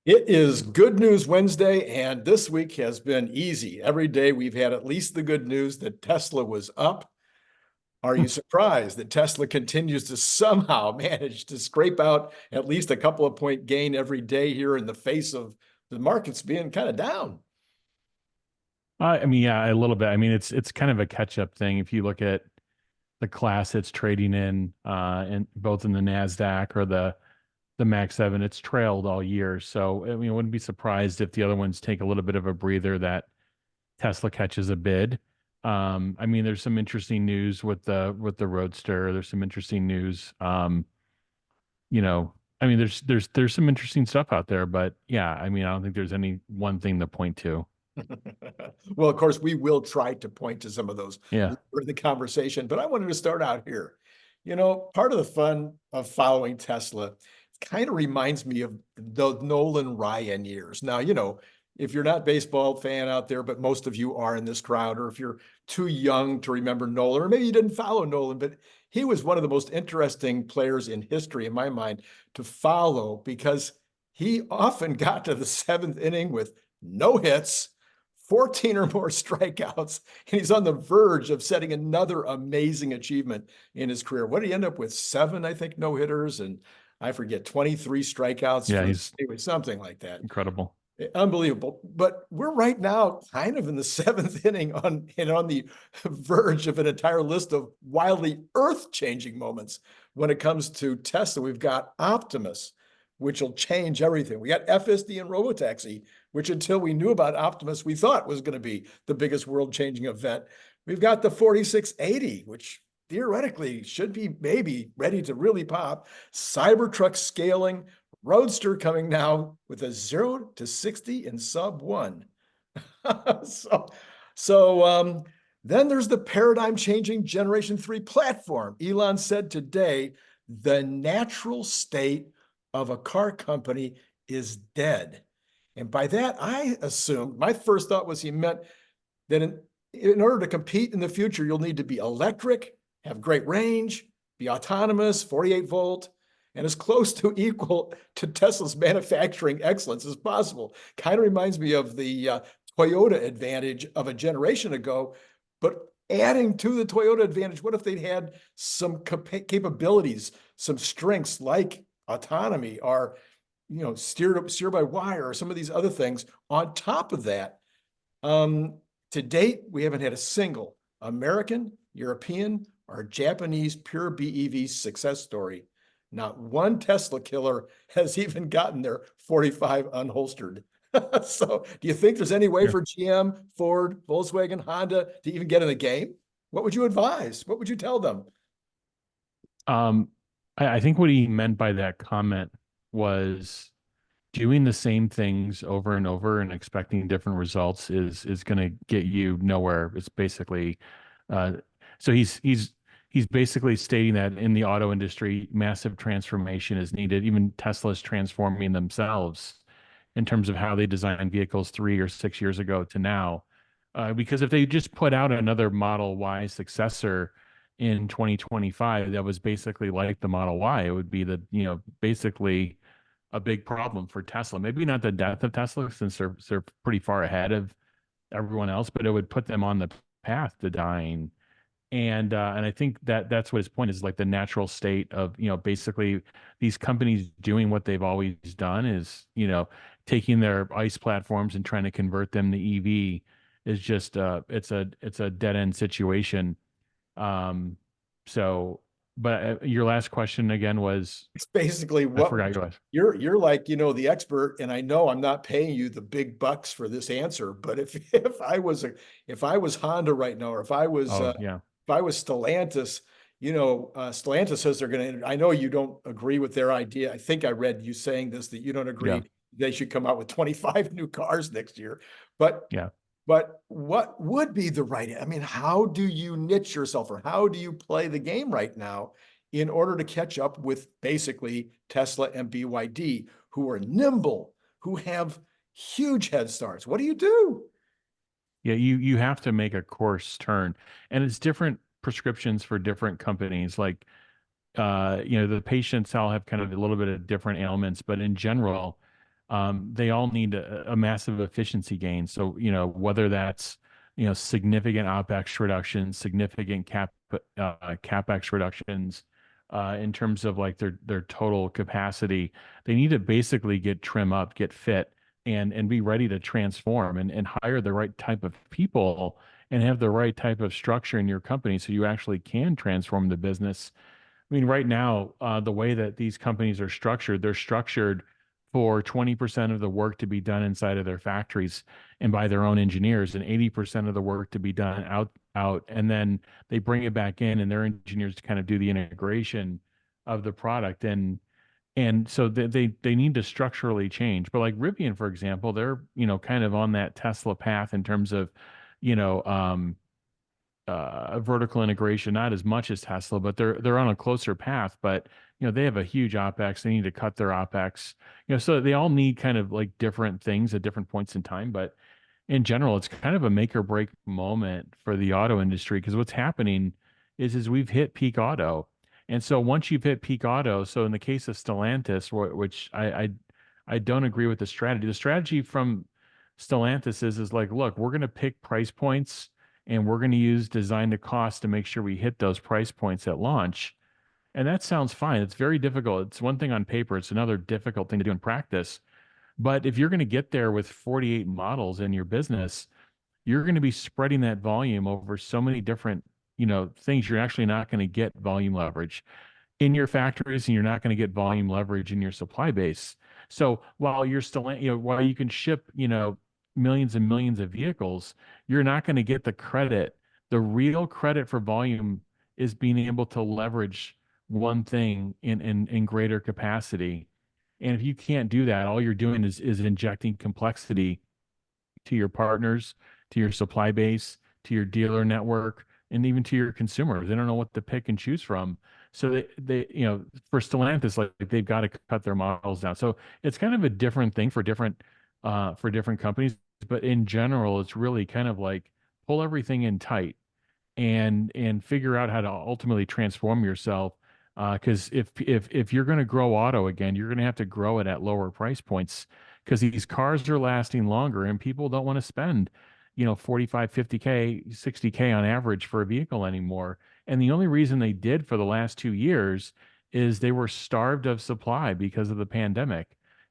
It is Good News Wednesday, and this week has been easy. Every day we've had at least the good news that Tesla was up. Are you surprised that Tesla continues to somehow manage to scrape out at least a couple of point gain every day here in the face of the markets being kind of down? Yeah, a little bit. I mean, it's kind of a catch-up thing. If you look at the class it's trading in both in the Nasdaq or the Max 7, it's trailed all year. So I mean, I wouldn't be surprised if the other ones take a little bit of a breather that Tesla catches a bid. I mean, there's some interesting news with the Roadster. There's some interesting news. You know, I mean, there's some interesting stuff out there, but yeah, I mean, I don't think there's any one thing to point to. Well, of course, we will try to point to some of those Yeah. later in the conversation, but I wanted to start out here. Part of the fun of following Tesla kind of reminds me of the Nolan Ryan years. Now, if you're not a baseball fan out there, but most of you are in this crowd, or if you're too young to remember Nolan, or maybe you didn't follow Nolan, but he was one of the most interesting players in history, in my mind, to follow because he often got to the seventh inning with no hits, 14 or more strikeouts, and he's on the verge of setting another amazing achievement in his career. What did he end up with? Seven, I think, no hitters, and I forget, 23 strikeouts Yeah, for he's anyway, something like that. incredible. Unbelievable. But we're right now kind of in the seventh inning on the verge of an entire list of wildly earth-changing moments when it comes to Tesla. We've got Optimus, which will change everything. We got FSD and Robotaxi, which until we knew about Optimus, we thought was going to be the biggest world-changing event. We've got the 4680, which theoretically should be maybe ready to really pop. Cybertruck scaling, Roadster coming now with a 0 to 60 in sub one. so, so then there's the paradigm changing Generation 3 platform. Elon said today, the natural state of a car company is dead. And by that, I assumed, my first thought was he meant that in order to compete in the future, you'll need to be electric, have great range, be autonomous, 48 volt, and as close to equal to Tesla's manufacturing excellence as possible. Kind of reminds me of the Toyota advantage of a generation ago, but adding to the Toyota advantage, what if they'd had some capabilities, some strengths like autonomy or steer by wire or some of these other things on top of that? To date, we haven't had a single American, European, or Japanese pure BEV success story. Not one Tesla killer has even gotten their 45 unholstered. So do you think there's any way Yeah. for GM, Ford, Volkswagen, Honda to even get in the game? What would you advise? What would you tell them? Um, I think what he meant by that comment was doing the same things over and over and expecting different results is going to get you nowhere. It's basically, uh, so he's basically stating that in the auto industry, massive transformation is needed. Even Tesla's transforming themselves in terms of how they designed vehicles 3 or 6 years ago to now. Because if they just put out another Model Y successor in 2025 that was basically like the Model Y, it would be basically a big problem for Tesla. Maybe not the death of Tesla since they're pretty far ahead of everyone else, but it would put them on the path to dying. And I think that's what his point is, like the natural state of basically these companies doing what they've always done is taking their ICE platforms and trying to convert them to EV is just it's a dead end situation. Um, so, but your last question again was, It's basically I what forgot your last. you're like, the expert, and I know I'm not paying you the big bucks for this answer, but if I was Honda right now, or Oh yeah. if I was Stellantis, Stellantis says they're going to. I know you don't agree with their idea. I think I read you saying this, that you don't Yeah. agree they should come out with 25 new cars next year, but Yeah. but what would be the right? I mean, how do you niche yourself, or how do you play the game right now in order to catch up with basically Tesla and BYD, who are nimble, who have huge head starts? What do you do? Yeah, you have to make a course turn, and it's different prescriptions for different companies. Like, the patients all have kind of a little bit of different ailments, but in general, they all need a massive efficiency gain. So, whether that's, significant OpEx reductions, significant CapEx reductions, in terms of like their total capacity, they need to basically get trim up, get fit, and be ready to transform and hire the right type of people and have the right type of structure in your company so you actually can transform the business. I mean, right now, the way that these companies are structured, they're structured for 20% of the work to be done inside of their factories and by their own engineers, and 80% of the work to be done out, and then they bring it back in, and their engineers to kind of do the integration of the product. And so they need to structurally change. But like Rivian, for example, they're kind of on that Tesla path in terms of you know um, vertical integration, not as much as Tesla, but they're on a closer path. But they have a huge OpEx. They need to cut their OpEx. So they all need kind of like different things at different points in time. But in general, it's kind of a make or break moment for the auto industry because what's happening is we've hit peak auto. And so once you've hit peak auto, so in the case of Stellantis, which I don't agree with the strategy. The strategy from Stellantis is like, look, we're going to pick price points and we're going to use design to cost to make sure we hit those price points at launch. And that sounds fine. It's very difficult. It's one thing on paper, it's another difficult thing to do in practice. But if you're going to get there with 48 models in your business, you're going to be spreading that volume over so many different, things. You're actually not going to get volume leverage in your factories, and you're not going to get volume leverage in your supply base. So while you're still, while you can ship, millions and millions of vehicles, you're not going to get the credit. The real credit for volume is being able to leverage one thing in greater capacity. And if you can't do that, all you're doing is injecting complexity to your partners, to your supply base, to your dealer network, and even to your consumers. They don't know what to pick and choose from. So for Stellantis, like they've got to cut their models down. So it's kind of a different thing for different companies. But in general, it's really kind of like pull everything in tight and figure out how to ultimately transform yourself. Because if you're going to grow auto again, you're going to have to grow it at lower price points because these cars are lasting longer and people don't want to spend 45, 50K, 60K on average for a vehicle anymore. And the only reason they did for the last 2 years is they were starved of supply because of the pandemic.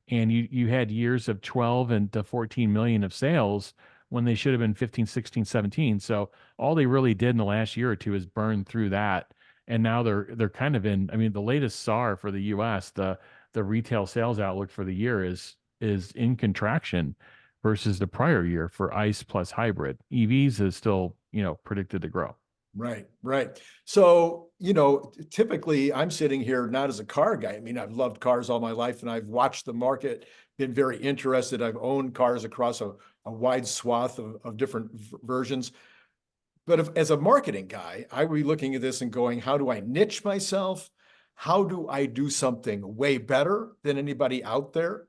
And you had years of 12 and to 14 million of sales when they should have been 15, 16, 17. So all they really did in the last year or two is burn through that. And now they're kind of in, I mean, the latest SAR for the US, the retail sales outlook for the year is in contraction versus the prior year for ICE plus hybrid. EVs is still, predicted to grow. Right, right. So, typically I'm sitting here not as a car guy. I mean, I've loved cars all my life and I've watched the market, been very interested. I've owned cars across a wide swath of different versions. But as a marketing guy, I would be looking at this and going, how do I niche myself? How do I do something way better than anybody out there?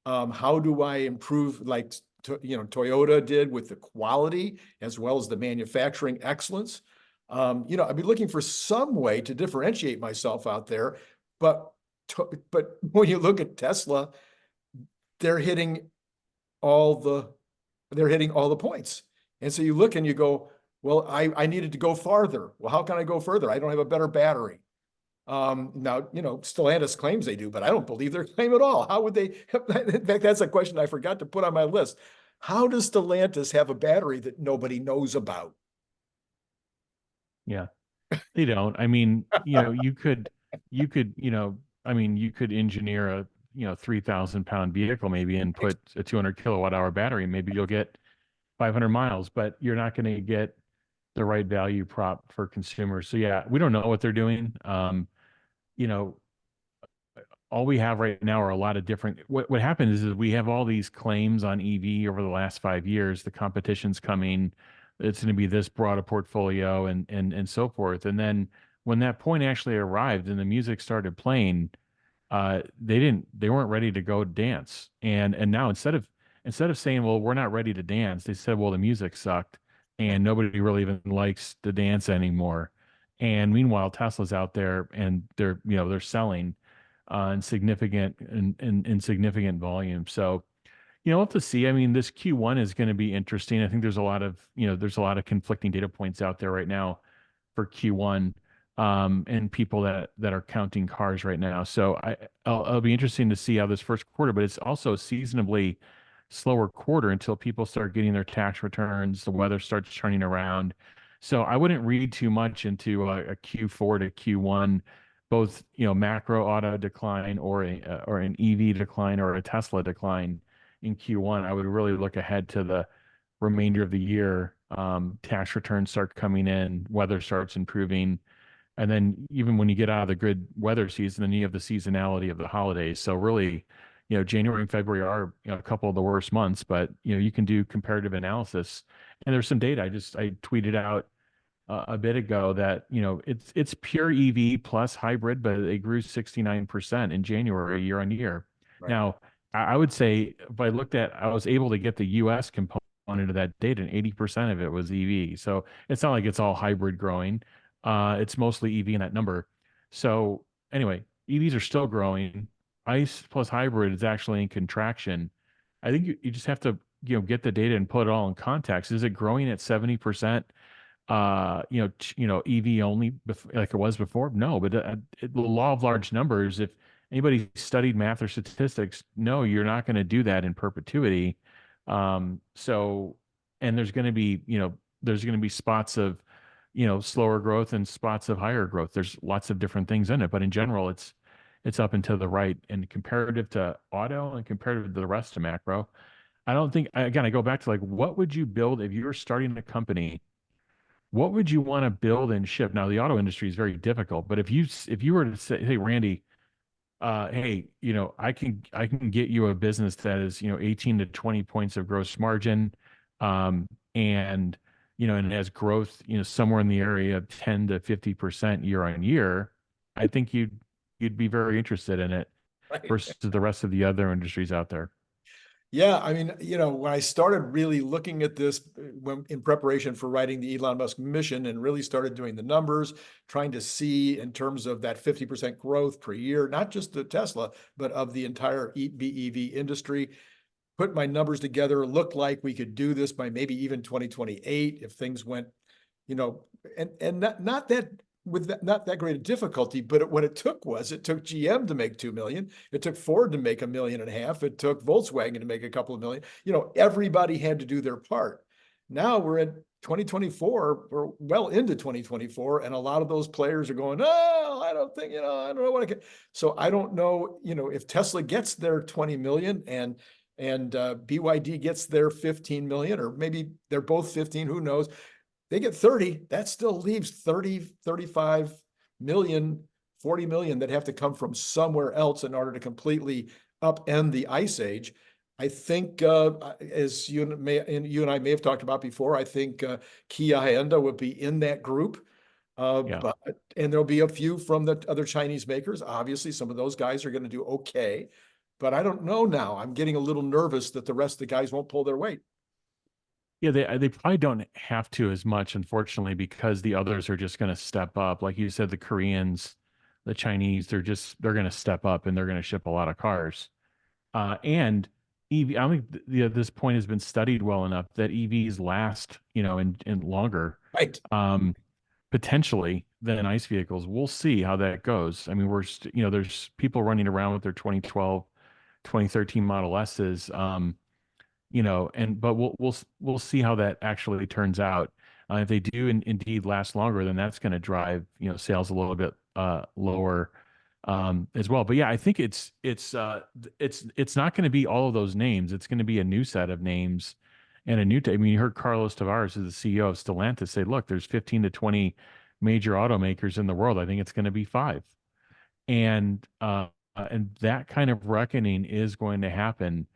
How do I improve, like Toyota did with the quality as well as the manufacturing excellence? I'd be looking for some way to differentiate myself out there. But when you look at Tesla, they're hitting all the points. And so you look and you go, well, I needed to go farther. Well, how can I go further? I don't have a better battery. Now, Stellantis claims they do, but I don't believe their claim at all. How would they? In fact, that's a question I forgot to put on my list. How does Stellantis have a battery that nobody knows about? Yeah, they don't. I mean, you could engineer a 3,000 pound vehicle maybe and put a 200 kilowatt hour battery. Maybe you'll get 500 miles, but you're not going to get the right value prop for consumers. So yeah, we don't know what they're doing. You know, all we have right now are a lot of different. What happens is we have all these claims on EV over the last 5 years. The competition's coming. It's going to be this broad a portfolio and so forth. And then when that point actually arrived and the music started playing, they weren't ready to go dance. And now instead of saying, well, we're not ready to dance, they said, well, the music sucked and nobody really even likes to dance anymore. And meanwhile, Tesla's out there and they're selling. in significant volume. So, we'll have to see. I mean, this Q1 is going to be interesting. I think there's a lot of conflicting data points out there right now for Q1, and people that are counting cars right now. So it'll be interesting to see how this first quarter, but it's also a seasonably slower quarter until people start getting their tax returns, the weather starts turning around. So I wouldn't read too much into a Q4 to Q1, both macro auto decline or an EV decline or a Tesla decline in Q1. I would really look ahead to the remainder of the year. Tax returns start coming in, weather starts improving, and then even when you get out of the good weather season, then you have the seasonality of the holidays. So really, January and February are a couple of the worst months, but you can do comparative analysis. And there's some data. I tweeted out a bit ago that it's pure EV plus hybrid, but they grew 69% in January year on year. Right. Now, I would say if I was able to get the US component of that data, and 80% of it was EV. So it's not like it's all hybrid growing. It's mostly EV in that number. So anyway, EVs are still growing. ICE plus hybrid is actually in contraction. I think you just have to get the data and put it all in context. Is it growing at 70%? EV only like it was before? No, but the law of large numbers, if anybody studied math or statistics, no, you're not going to do that in perpetuity. So, and there's going to be spots of, slower growth and spots of higher growth. There's lots of different things in it, but in general, it's up and to the right. And comparative to auto and comparative to the rest of macro, I don't think, again, I go back to like, what would you build if you were starting a company? What would you want to build and ship? Now, the auto industry is very difficult, but if you were to say, hey, Randy, hey, I can get you a business that is, 18 to 20 points of gross margin, and and it has growth, somewhere in the area of 10 to 50% year on year, I think you'd be very interested in it Right. versus the rest of the other industries out there. Yeah, I mean, when I started really looking at this when in preparation for writing the Elon Musk mission and really started doing the numbers, trying to see in terms of that 50% growth per year, not just the Tesla, but of the entire BEV industry, put my numbers together, looked like we could do this by maybe even 2028 if things went, and not that with not that great a difficulty, but what it took GM to make 2 million. It took Ford to make 1.5 million. It took Volkswagen to make a couple of million. Everybody had to do their part. Now we're in 2024, we're well into 2024, and a lot of those players are going, oh, I don't think, I don't know what I can. So I don't know, if Tesla gets their 20 million and BYD gets their 15 million, or maybe they're both 15, who knows? They get 30, that still leaves 30, 35 million, 40 million that have to come from somewhere else in order to completely upend the ice age. I think, as you and I may have talked about before, I think Kia Hyundai would be in that group. Yeah. And there'll be a few from the other Chinese makers. Obviously, some of those guys are going to do okay. But I don't know now. I'm getting a little nervous that the rest of the guys won't pull their weight. Yeah, they probably don't have to as much, unfortunately, because the others are just going to step up. Like you said, the Koreans, the Chinese, they're going to step up and they're going to ship a lot of cars. And EV, I think this point has been studied well enough that EVs last, and longer, Right. potentially than ICE vehicles. We'll see how that goes. I mean, there's people running around with their 2012, 2013 Model S's. But we'll see how that actually turns out. If they do indeed last longer, then that's going to drive sales a little bit lower, as well. But yeah, I think it's not going to be all of those names. It's going to be a new set of names and a new. I mean, you heard Carlos Tavares, who's the CEO of Stellantis, say, "Look, there's 15 to 20 major automakers in the world. I think it's going to be 5." And that kind of reckoning is going to happen.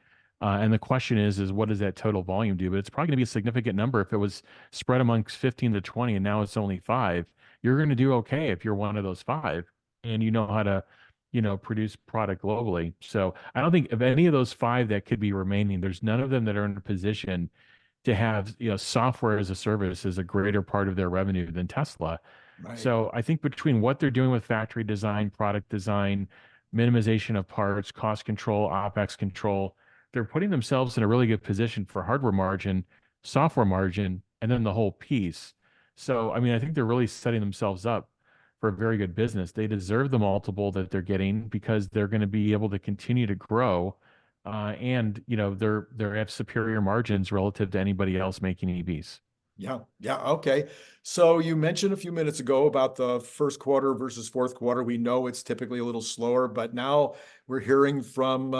And the question is what does that total volume do? But it's probably going to be a significant number. If it was spread amongst 15 to 20 and now it's only 5, you're going to do okay if you're one of those 5 and you know how to, produce product globally. So I don't think of any of those 5 that could be remaining, there's none of them that are in a position to have, software as a service as a greater part of their revenue than Tesla. Right. So I think between what they're doing with factory design, product design, minimization of parts, cost control, OpEx control. They're putting themselves in a really good position for hardware margin, software margin, and then the whole piece. So, I mean, I think they're really setting themselves up for a very good business. They deserve the multiple that they're getting because they're going to be able to continue to grow, and they have superior margins relative to anybody else making EVs. Yeah, yeah, okay. So you mentioned a few minutes ago about the first quarter versus fourth quarter. We know it's typically a little slower, but now we're hearing from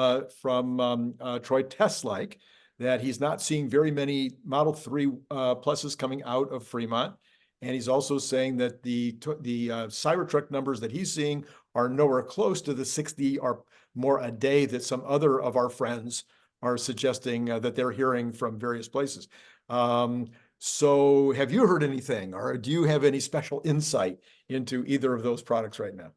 Troy Teslike that he's not seeing very many Model 3 pluses coming out of Fremont. And he's also saying that the Cybertruck numbers that he's seeing are nowhere close to the 60 or more a day that some other of our friends are suggesting that they're hearing from various places. So have you heard anything, or do you have any special insight into either of those products right now?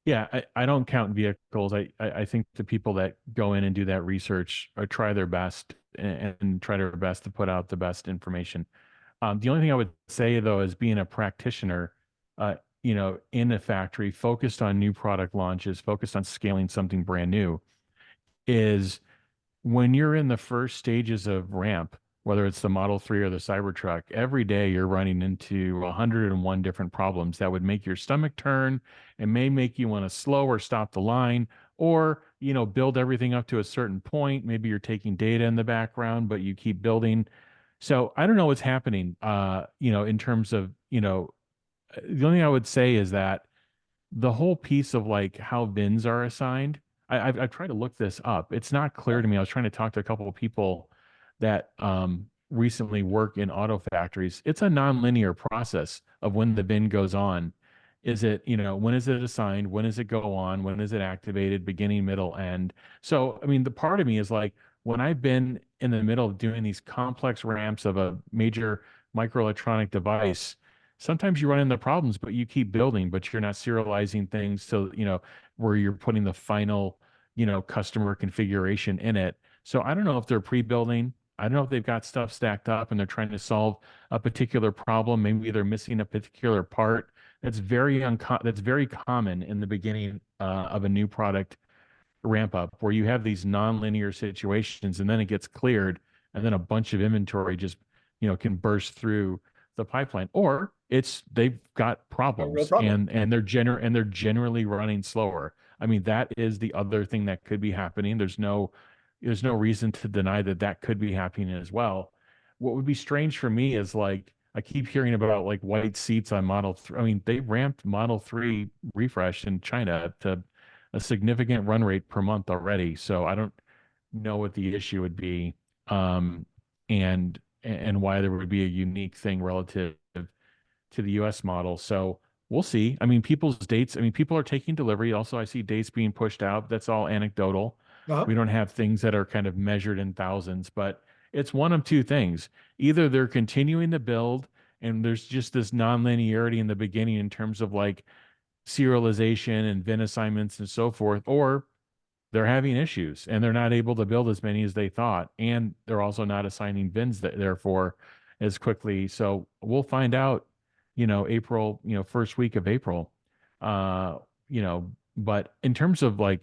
Yeah, I don't count vehicles. I think the people that go in and do that research or try their best and try their best to put out the best information. The only thing I would say though is being a practitioner, in a factory focused on new product launches, focused on scaling something brand new, is when you're in the first stages of ramp, whether it's the Model 3 or the Cybertruck, every day you're running into 101 different problems that would make your stomach turn and may make you want to slow or stop the line or, build everything up to a certain point. Maybe you're taking data in the background, but you keep building. So I don't know what's happening, in terms of, the only thing I would say is that the whole piece of like how VINs are assigned, I've tried to look this up. It's not clear to me. I was trying to talk to a couple of people that recently work in auto factories. It's a nonlinear process of when the VIN goes on. Is it, when is it assigned? When does it go on? When is it activated? Beginning, middle, end. So, I mean, the part of me is like, when I've been in the middle of doing these complex ramps of a major microelectronic device, sometimes you run into problems, but you keep building, but you're not serializing things. So, where you're putting the final, customer configuration in it. So I don't know if they're pre-building. I don't know if they've got stuff stacked up and they're trying to solve a particular problem. Maybe they're missing a particular part. That's very common in the beginning of a new product ramp up, where you have these non-linear situations and then it gets cleared, and then a bunch of inventory just can burst through the pipeline, or they've got A real problems problem. and they're generally running slower. I mean, that is the other thing that could be happening. There's no reason to deny that that could be happening as well. What would be strange for me is like I keep hearing about like white seats on Model 3. I mean, they ramped Model 3 refresh in China to a significant run rate per month already. So I don't know what the issue would be, and why there would be a unique thing relative to the US model. So we'll see. I mean, people's dates, I mean, people are taking delivery. Also, I see dates being pushed out. That's all anecdotal. Uh-huh. We don't have things that are kind of measured in thousands, but it's one of two things. Either they're continuing to build and there's just this non-linearity in the beginning in terms of like serialization and VIN assignments and so forth, or they're having issues and they're not able to build as many as they thought. And they're also not assigning VINs therefore as quickly. So we'll find out, April, first week of April. But in terms of like,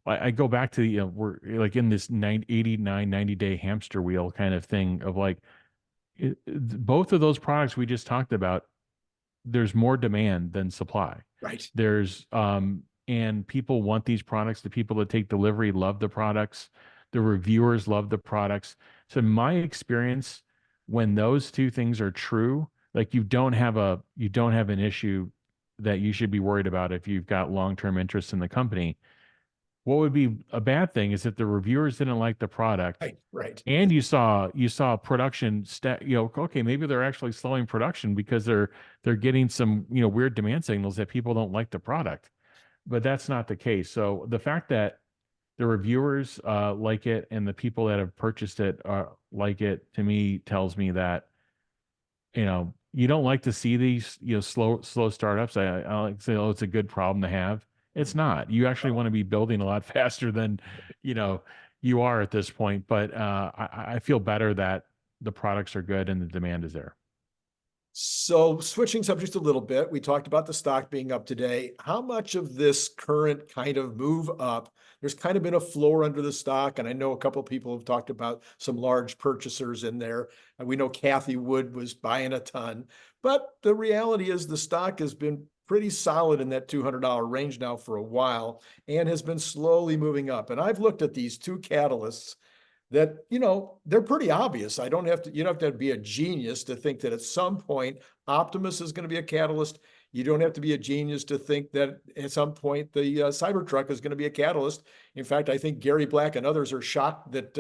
I go back to, we're like in this 90 day hamster wheel kind of thing of like, both of those products we just talked about, there's more demand than supply. Right. There's and people want these products. The people that take delivery love the products. The reviewers love the products. So in my experience, when those two things are true, like you don't have an issue that you should be worried about if you've got long-term interest in the company. What would be a bad thing is if the reviewers didn't like the product Right. Right. and you saw production okay, maybe they're actually slowing production because they're getting some weird demand signals that people don't like the product, but that's not the case. So the fact that the reviewers like it and the people that have purchased it like it, to me tells me that you don't like to see these slow startups. I like to say, oh, it's a good problem to have. It's not. You actually want to be building a lot faster than you know you are at this point. But I feel better that the products are good and the demand is there. So switching subjects a little bit, we talked about the stock being up today. How much of this current kind of move up, there's kind of been a floor under the stock, and I know a couple of people have talked about some large purchasers in there. And we know Kathy Wood was buying a ton, but the reality is the stock has been pretty solid in that $200 range now for a while and has been slowly moving up. And I've looked at these two catalysts that, they're pretty obvious. You don't have to be a genius to think that at some point Optimus is going to be a catalyst. You don't have to be a genius to think that at some point the Cybertruck is going to be a catalyst. In fact, I think Gary Black and others are shocked that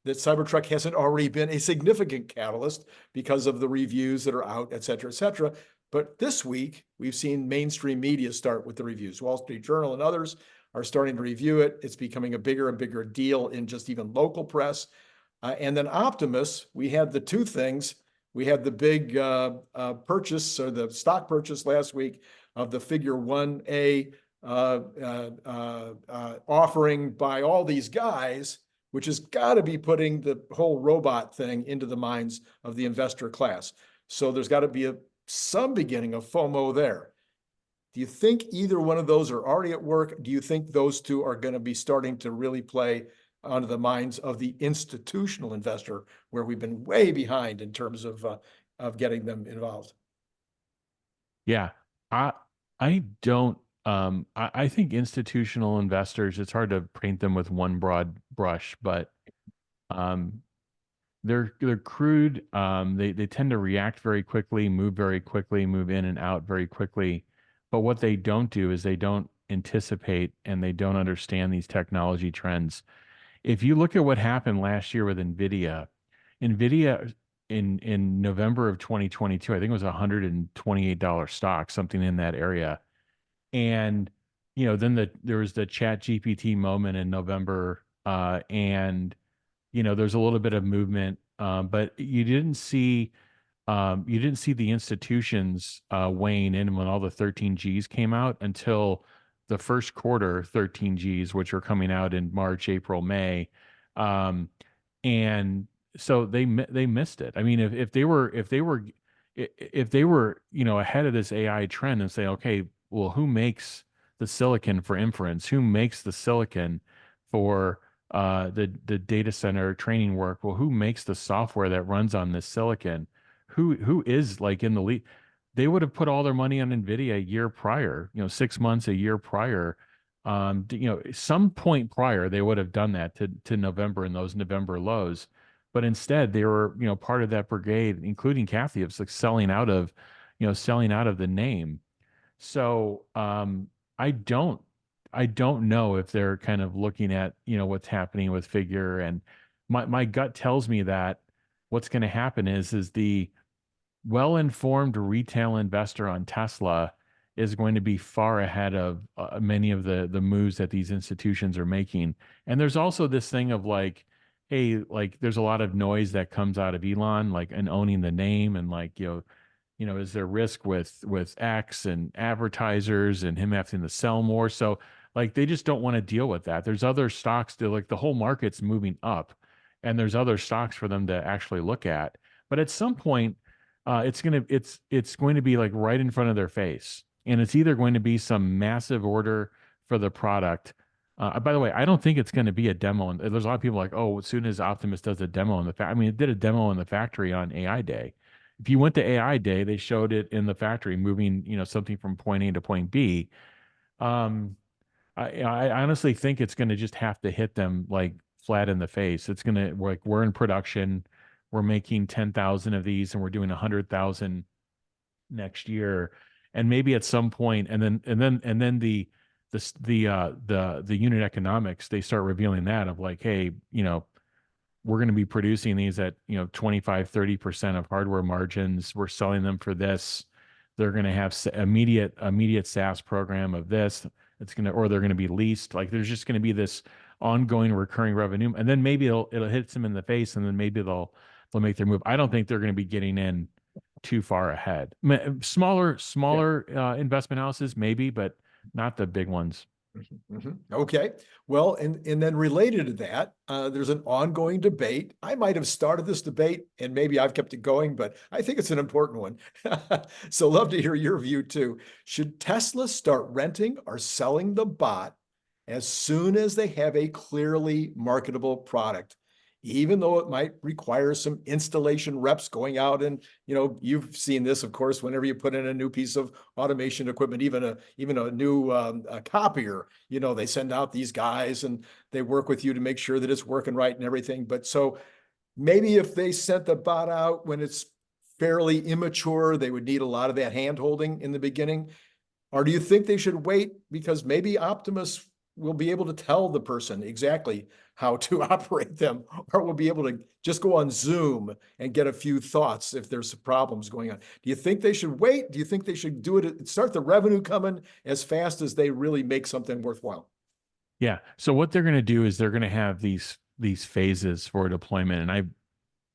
Cybertruck hasn't already been a significant catalyst because of the reviews that are out, et cetera, et cetera. But this week, we've seen mainstream media start with the reviews. Wall Street Journal and others are starting to review it. It's becoming a bigger and bigger deal in just even local press. And then Optimus, we had the two things. We had the big purchase or the stock purchase last week of the Figure 1A offering by all these guys, which has got to be putting the whole robot thing into the minds of the investor class. So there's got to be some beginning of FOMO there. Do you think either one of those are already at work? Do you think those two are going to be starting to really play onto the minds of the institutional investor, where we've been way behind in terms of getting them involved? Yeah, I I don't I think institutional investors, it's hard to paint them with one broad brush, but um they're crude. They tend to react very quickly, move very quickly, move in and out very quickly. But what they don't do is they don't anticipate and they don't understand these technology trends. If you look at what happened last year with Nvidia in November of 2022, I think it was $128 stock, something in that area. And then there was the Chat GPT moment in November, and there's a little bit of movement, but you didn't see the institutions weighing in when all the 13 Gs came out until the first quarter 13 Gs, which were coming out in March, April, May, um, and so they missed it. I mean, if they were ahead of this AI trend and say, okay, well, who makes the silicon for inference? Who makes the silicon for the data center training work? Well, who makes the software that runs on this silicon? Who is like in the lead? They would have put all their money on Nvidia a year prior, 6 months, a year prior. Some point prior, they would have done that to November and those November lows. But instead, they were, part of that brigade, including Kathy, of like selling out of the name. So I don't I don't know if they're kind of looking at, what's happening with Figure. And my gut tells me that what's going to happen is the well-informed retail investor on Tesla is going to be far ahead of many of the moves that these institutions are making. And there's also this thing of like, hey, like there's a lot of noise that comes out of Elon, like and owning the name and like, is there risk with X and advertisers and him having to sell more? So like they just don't want to deal with that. There's other stocks that like the whole market's moving up and there's other stocks for them to actually look at. But at some point, it's going to be like right in front of their face. And it's either going to be some massive order for the product. By the way, I don't think it's going to be a demo. And there's a lot of people like, oh, as soon as Optimus does a demo in the I mean, it did a demo in the factory on AI Day. If you went to AI Day, they showed it in the factory moving, something from point A to point B. Um, I honestly think it's going to just have to hit them like flat in the face. It's going to like we're in production, we're making 10,000 of these, and we're doing 100,000 next year, and maybe at some point, and then the unit economics they start revealing that of like, hey, we're going to be producing these at 25-30% of hardware margins. We're selling them for this. They're going to have immediate SaaS program of this. Or they're going to be leased. Like there's just going to be this ongoing recurring revenue, and then maybe it'll hit them in the face, and then maybe they'll make their move. I don't think they're going to be getting in too far ahead. Smaller investment houses maybe, but not the big ones. Okay. Well, and then related to that, there's an ongoing debate. I might have started this debate and maybe I've kept it going, but I think it's an important one. So love to hear your view too. Should Tesla start renting or selling the bot as soon as they have a clearly marketable product? Even though it might require some installation reps going out and, you've seen this, of course, whenever you put in a new piece of automation equipment, even a new a copier, they send out these guys and they work with you to make sure that it's working right and everything. But so maybe if they sent the bot out when it's fairly immature, they would need a lot of that hand holding in the beginning. Or do you think they should wait because maybe Optimus will be able to tell the person exactly how to operate them, or will be able to just go on Zoom and get a few thoughts if there's problems going on? Do you think they should wait? Do you think they should do it, start the revenue coming as fast as they really make something worthwhile? Yeah. So what they're going to do is they're going to have these phases for deployment, and I've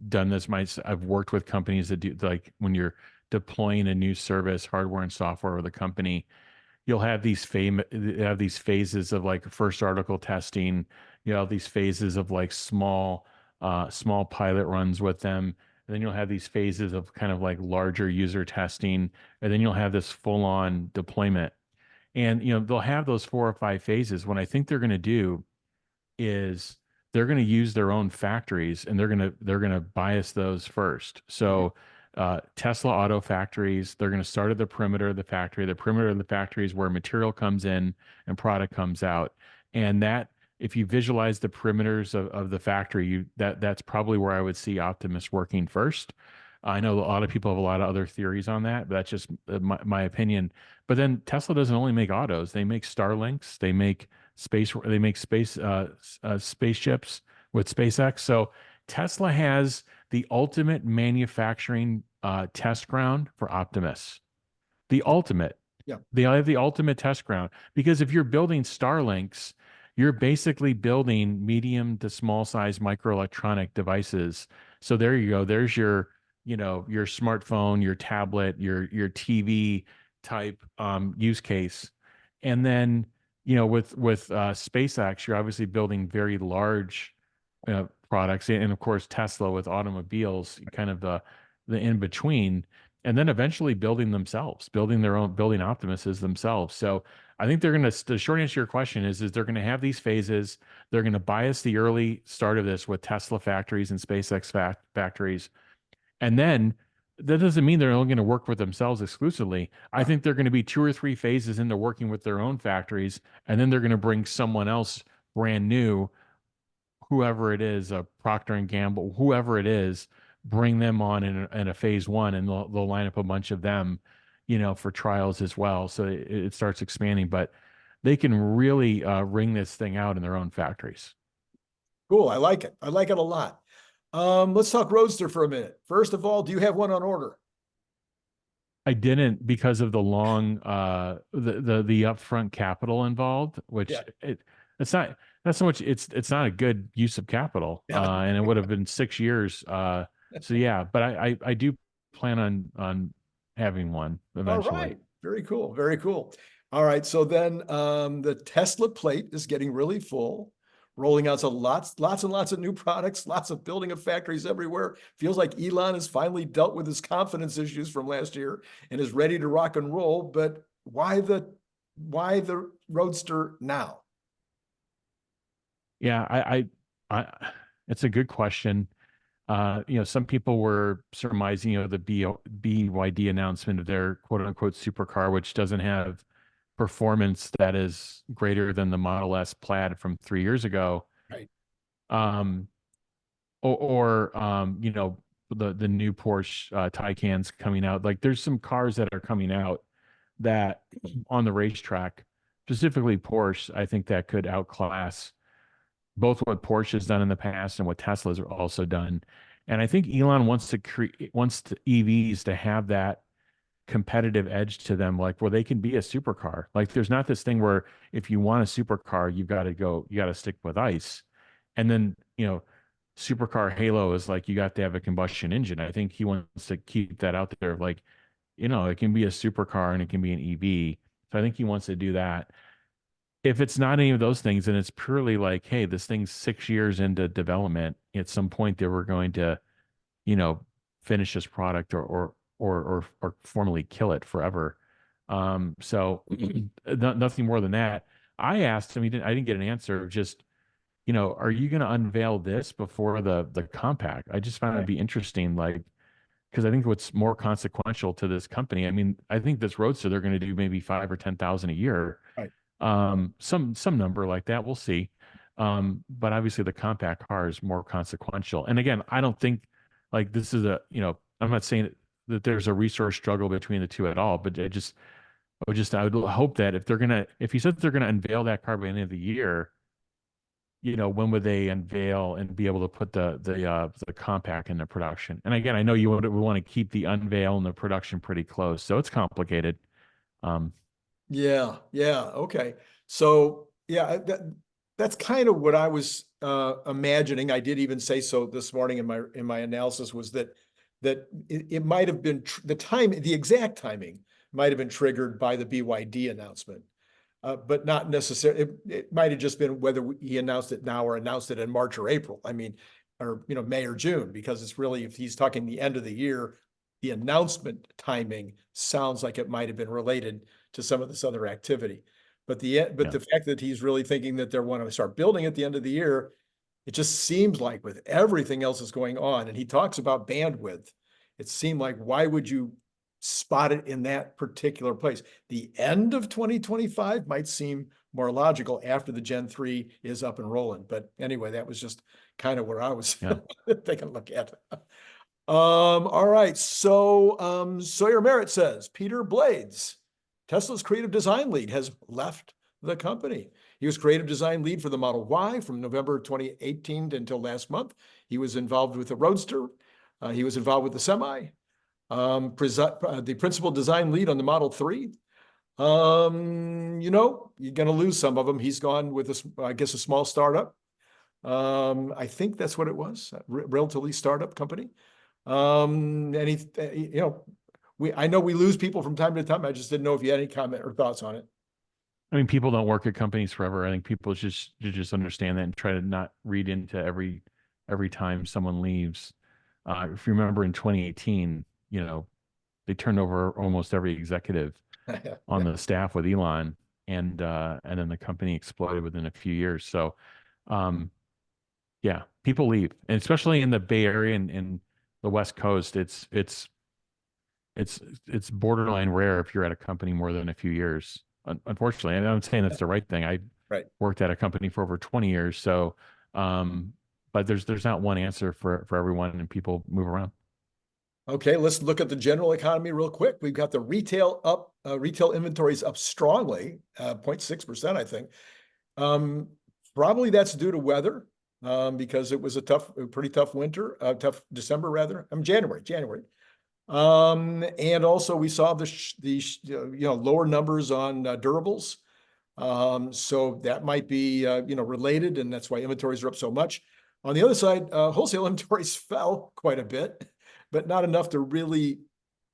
done this. I've worked with companies that do, like, when you're deploying a new service, hardware and software with a company, you'll have these phases of like first article testing. You have these phases of like small pilot runs with them. And then you'll have these phases of kind of like larger user testing. And then you'll have this full on deployment. And, they'll have those 4 or 5 phases. What I think they're going to do is they're going to use their own factories, and they're going to bias those first. So Tesla auto factories, they're going to start at the perimeter of the factory. The perimeter of the factory is where material comes in and product comes out. And that, if you visualize the perimeters of the factory, that's probably where I would see Optimus working first. I know a lot of people have a lot of other theories on that, but that's just my opinion. But then Tesla doesn't only make autos; they make Starlinks, they make spaceships with SpaceX. So Tesla has the ultimate manufacturing test ground for Optimus. The ultimate. Yeah. They have the ultimate test ground, because if you're building Starlinks, you're basically building medium to small size microelectronic devices. So there you go. There's your smartphone, your tablet, your TV type use case. And then, with SpaceX, you're obviously building very large products, and of course Tesla with automobiles, kind of the in between, and then eventually building their own, building Optimuses themselves. So I think the short answer to your question is they're going to have these phases. They're going to bias the early start of this with Tesla factories and SpaceX factories, and then that doesn't mean they're only going to work with themselves exclusively. I think they're going to be 2 or 3 phases into working with their own factories, and then they're going to bring someone else brand new, whoever it is, a Procter and Gamble, whoever it is, bring them on in a phase one, and they'll line up a bunch of them, for trials as well. So it starts expanding, but they can really wring this thing out in their own factories. Cool. I like it. I like it a lot. Let's talk Roadster for a minute. First of all, do you have one on order? I didn't, because of the long the upfront capital involved, which Yeah. it's not so much, it's not a good use of capital, Yeah. and it would have been 6 years. So yeah, but I do plan on having one All eventually. right. Very cool. Very cool. All right. So then the Tesla plate is getting really full, rolling out so lots and lots of new products, lots of building of factories everywhere. Feels like Elon has finally dealt with his confidence issues from last year and is ready to rock and roll. But why the Roadster now? Yeah, it's a good question. Some people were surmising, the BYD announcement of their quote unquote supercar, which doesn't have performance that is greater than the Model S Plaid from 3 years ago. Right. Um, or the new Porsche Taycans coming out. Like, there's some cars that are coming out that on the racetrack, specifically Porsche, I think that could outclass both what Porsche has done in the past and what Tesla's also done. And I think Elon wants EVs to have that competitive edge to them, like where they can be a supercar. Like, there's not this thing where if you want a supercar, you got to stick with ICE. And then, supercar halo is like, you got to have a combustion engine. I think he wants to keep that out there. Like, it can be a supercar and it can be an EV. So I think he wants to do that. if it's not any of those things, and it's purely like, hey, this thing's 6 years into development, at some point they were going to, you know, finish this product or formally kill it forever. So nothing more than that. I asked him, I didn't get an answer. Just, are you going to unveil this before the compact? I just found it'd be interesting, like, because I think what's more consequential to this company. I mean, I think this Roadster they're going to do maybe 5 or 10,000 a year, Right. some number like that. We'll see. But obviously the compact car is more consequential. And again, I don't think like this is I'm not saying that there's a resource struggle between the two at all, but I would hope that if he said they're gonna unveil that car by the end of the year, when would they unveil and be able to put the compact into production? And again, I know we want to keep the unveil and the production pretty close, so it's complicated. Yeah. Okay. So yeah, that's kind of what I was imagining. I did even say so this morning in my analysis, was that it might have been the exact timing might have been triggered by the BYD announcement, but not necessarily. It might have just been whether he announced it now or announced it in March or April. I mean, or May or June, because it's really, if he's talking the end of the year, the announcement timing sounds like it might have been related to some of this other activity. But Yeah. the fact that he's really thinking that they're want to start building at the end of the year, it just seems like with everything else that's going on, and he talks about bandwidth, it seemed like, why would you spot it in that particular place? The end of 2025 might seem more logical after the Gen 3 is up and rolling. But anyway, that was just kind of where I was Yeah. taking a look at. All right. So Sawyer Merritt says Peter Blades, Tesla's creative design lead, has left the company. He was creative design lead for the Model Y from November 2018 until last month. He was involved with the Roadster. He was involved with the Semi. The principal design lead on the Model 3. You're going to lose some of them. He's gone with a small startup. I think that's what it was, a relatively startup company. And I know we lose people from time to time. I just didn't know if you had any comment or thoughts on it. I mean, people don't work at companies forever. I think people just understand that and try to not read into every time someone leaves. If you remember in 2018, they turned over almost every executive on the staff with Elon, and then the company exploded within a few years. So, yeah, people leave, and especially in the Bay Area and the West Coast, it's borderline rare if you're at a company more than a few years. Unfortunately, and I'm not saying that's the right thing. I Right. worked at a company for over 20 years, so but there's not one answer for everyone, and people move around. Okay, let's look at the general economy real quick. We've got the retail up, retail inventories up strongly, 0.6%, I think. Probably that's due to weather, because it was a pretty tough winter, tough December rather. January. And also we saw the lower numbers on durables. So that might be related, and that's why inventories are up so much. On the other side, wholesale inventories fell quite a bit, but not enough to really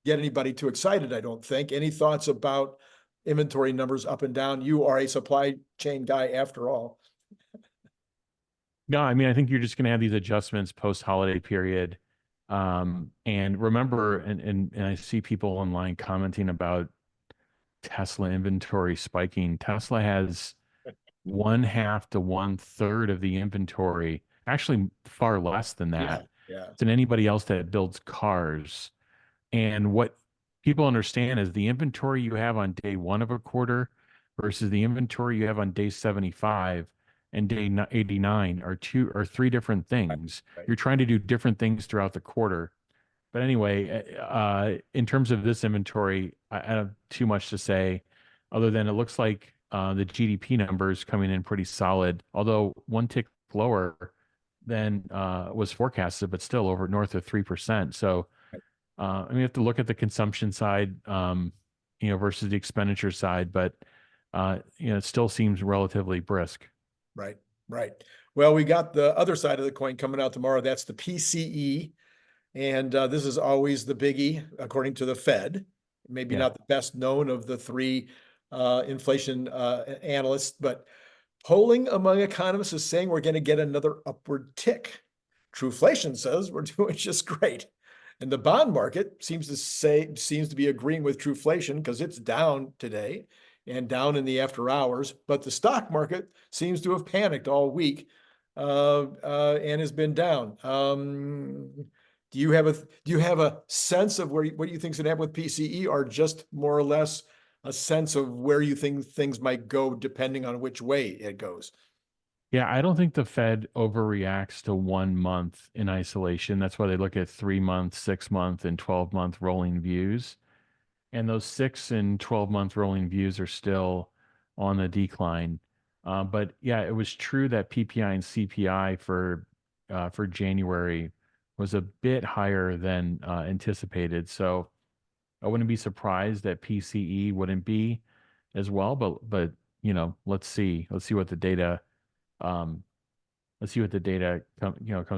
get anybody too excited, I don't think. Any thoughts about inventory numbers up and down? You are a supply chain guy after all. No, I mean, I think you're just going to have these adjustments post-holiday period. And remember, and I see people online commenting about Tesla inventory spiking. Tesla has 1/2 to 1/3 of the inventory, actually far less than that, Yeah. than anybody else that builds cars. And what people understand is the inventory you have on day one of a quarter versus the inventory you have on day 75 and day 89 are three different things. Right. You're trying to do different things throughout the quarter. But anyway, in terms of this inventory, I don't have too much to say other than it looks like the GDP numbers coming in pretty solid, although one tick lower than was forecasted, but still over north of 3%. So I mean, you have to look at the consumption side, versus the expenditure side, but it still seems relatively brisk. Right. Well, we got the other side of the coin coming out tomorrow. That's the PCE. And this is always the biggie, according to the Fed. Maybe Yeah. not the best known of the three inflation analysts, but polling among economists is saying we're going to get another upward tick. Trueflation says we're doing just great. And the bond market seems to be agreeing with Trueflation because it's down today and down in the after hours. But the stock market seems to have panicked all week and has been down. Do you have a sense of what you think is going to happen with PCE, or just more or less a sense of where you think things might go depending on which way it goes? Yeah, I don't think the Fed overreacts to 1 month in isolation. That's why they look at 3 month, 6 month, and 12-month rolling views. And those 6 and 12 month rolling views are still on the decline. But yeah, it was true that PPI and CPI for January was a bit higher than anticipated. So I wouldn't be surprised that PCE wouldn't be as well. But let's see. Let's see what the data um, comes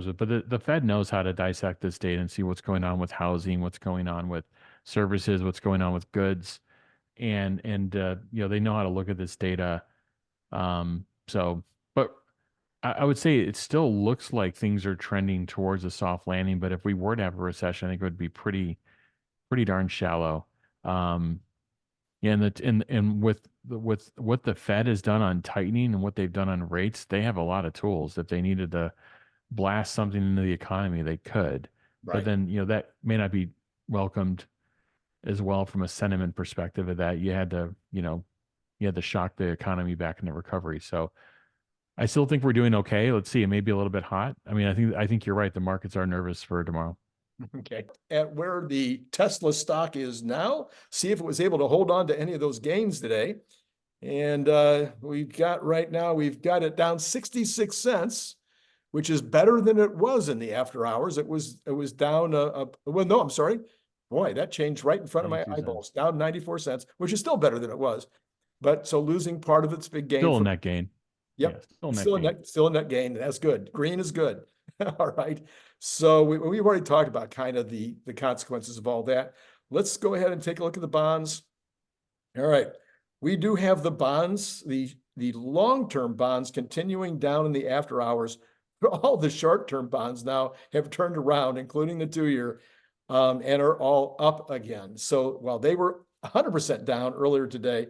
with. But the Fed knows how to dissect this data and see what's going on with housing, what's going on with services, what's going on with goods, and they know how to look at this data. But I would say it still looks like things are trending towards a soft landing. But if we were to have a recession, I think it would be pretty darn shallow. Um, yeah, and with what the Fed has done on tightening and what they've done on rates, they have a lot of tools. If they needed to blast something into the economy, they could. But Right. then, that may not be welcomed as well from a sentiment perspective of that. You had to shock the economy back into recovery. So I still think we're doing okay. Let's see. It may be a little bit hot. I mean, I think you're right. The markets are nervous for tomorrow. Okay. At where the Tesla stock is now, see if it was able to hold on to any of those gains today. And we've got it down 66 cents, which is better than it was in the after hours. It was down well, no, I'm sorry. Boy, that changed right in front of my 92 eyeballs, cents. down 94 cents, which is still better than it was. But so losing part of its big gain Still a for, net gain. Yeah, yep, still a net still a gain. net gain. That's good. Green is good. All right. So we've already talked about kind of the consequences of all that. Let's go ahead and take a look at the bonds. All right. We do have the bonds, the long-term bonds continuing down in the after hours. All the short-term bonds now have turned around, including the 2-year, and are all up again. So while they were 100% down earlier today,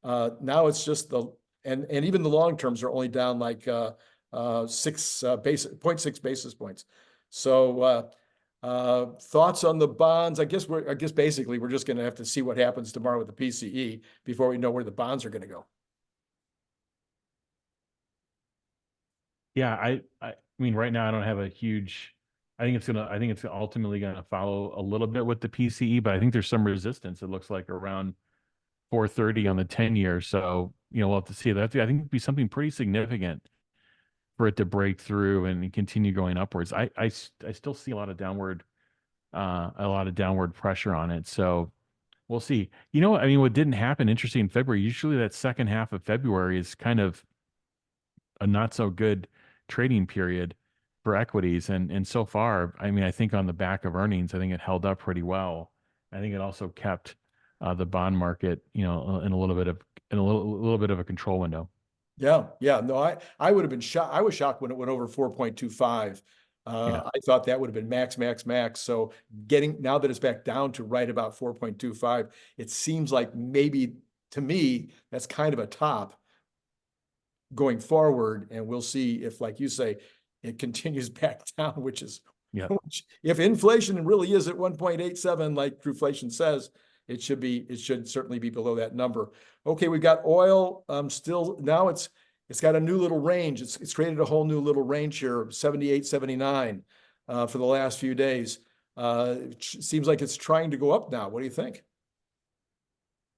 now it's just and even the long terms are only down like 0.6 basis points. So thoughts on the bonds? I guess basically we're just going to have to see what happens tomorrow with the PCE before we know where the bonds are going to go. Yeah, I mean, right now I don't have a huge. I think it's ultimately gonna follow a little bit with the PCE, but I think there's some resistance. It looks like around 430 on the 10 year. So we'll have to see that. I think it'd be something pretty significant for it to break through and continue going upwards. I still see a lot of downward pressure on it. So we'll see. I mean, what didn't happen interesting in February, usually that second half of February is kind of a not so good trading period for equities. And so far, I mean, I think on the back of earnings, I think it held up pretty well. I think it also kept the bond market, in a little bit of a control window. Yeah, yeah. No, I would have been shocked. I was shocked when it went over 4.25. Yeah. I thought that would have been max, max, max. So now that it's back down to right about 4.25, it seems like maybe to me that's kind of a top going forward, and we'll see if, like you say, it continues back down, Yeah. which if inflation really is at 1.87, like Trueflation says, it should certainly be below that number. Okay, we've got oil. Still now it's got a new little range. It's created a whole new little range here, 78, 79, for the last few days. It seems like it's trying to go up now. What do you think?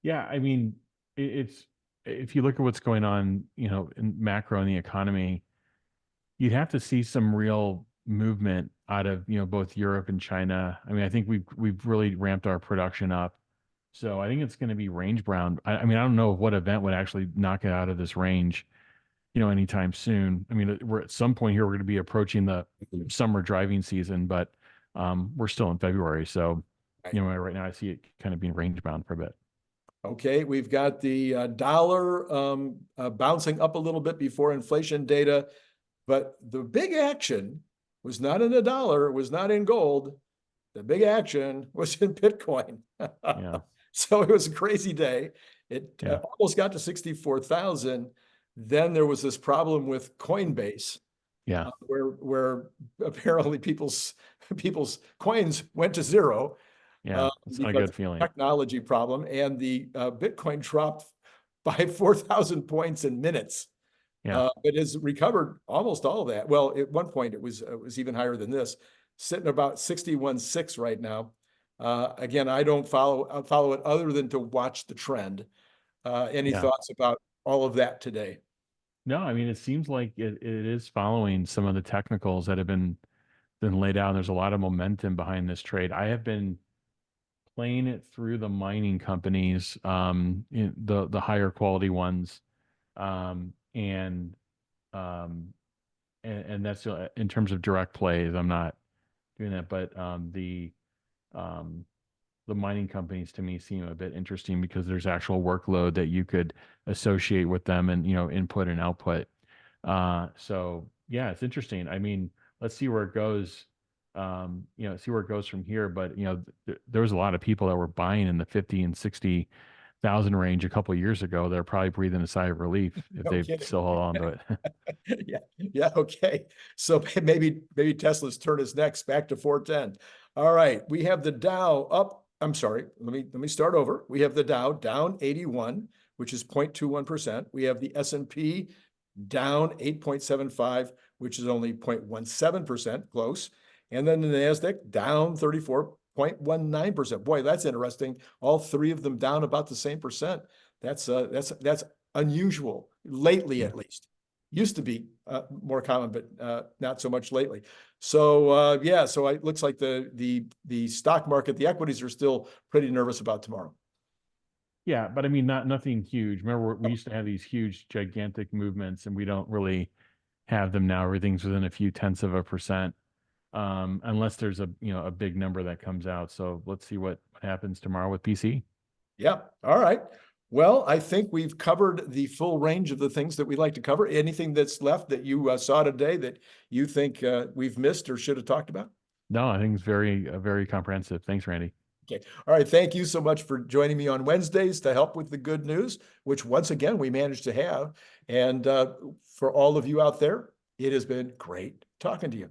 Yeah. I mean, it's if you look at what's going on, in macro in the economy, you'd have to see some real movement out of, both Europe and China. I mean, I think we've really ramped our production up. So I think it's going to be range bound. I mean, I don't know what event would actually knock it out of this range, anytime soon. I mean, we're at some point here, we're going to be approaching the summer driving season, but we're still in February. So, Right. right now I see it kind of being range bound for a bit. Okay, we've got the dollar bouncing up a little bit before inflation data, but the big action was not in the dollar, was not in gold. The big action was in Bitcoin. Yeah. So it was a crazy day. It Yeah. almost got to 64,000. Then there was this problem with Coinbase, Yeah. where apparently people's coins went to zero Yeah. It's not a because good of feeling. technology problem, and the Bitcoin dropped by 4,000 points in minutes. Yeah. It has recovered almost all of that. Well, at one point it was even higher than this, sitting about 61.6 right now. Again, I don't follow it other than to watch the trend. Any Yeah. thoughts about all of that today? No, I mean, it seems like it is following some of the technicals that have been laid out. And there's a lot of momentum behind this trade. I have been playing it through the mining companies, the higher quality ones, um, and um, and that's in terms of direct plays. I'm not doing that, but um, the mining companies to me seem a bit interesting because there's actual workload that you could associate with them, and input and output. So yeah, it's interesting. I mean, let's see where it goes. See where it goes from here. But there was a lot of people that were buying in the 50 and 60,000 range a couple of years ago. They're probably breathing a sigh of relief if No they've kidding. still held on to it. Yeah, yeah, okay. So maybe Tesla's turn is next, back to 410. All right, we have the Dow up. I'm sorry, let me start over. We have the Dow down 81, which is 0.21%. We have the S&P down 8.75, which is only 0.17%, close. And then the NASDAQ down 34.19%. Boy, that's interesting. All three of them down about the same percent. That's unusual lately, Yeah. at least. Used to be more common, but not so much lately. So yeah, so it looks like the stock market, the equities are still pretty nervous about tomorrow. Yeah, but I mean, nothing huge. Remember, we used to have these huge, gigantic movements, and we don't really have them now. Everything's within a few tenths of a percent, unless there's a big number that comes out. So let's see what happens tomorrow with PC. Yeah. All right. Well, I think we've covered the full range of the things that we'd like to cover. Anything that's left that you saw today that you think we've missed or should have talked about? No, I think it's very comprehensive. Thanks, Randy. Okay. All right. Thank you so much for joining me on Wednesdays to help with the good news, which once again we managed to have. And for all of you out there, it has been great talking to you.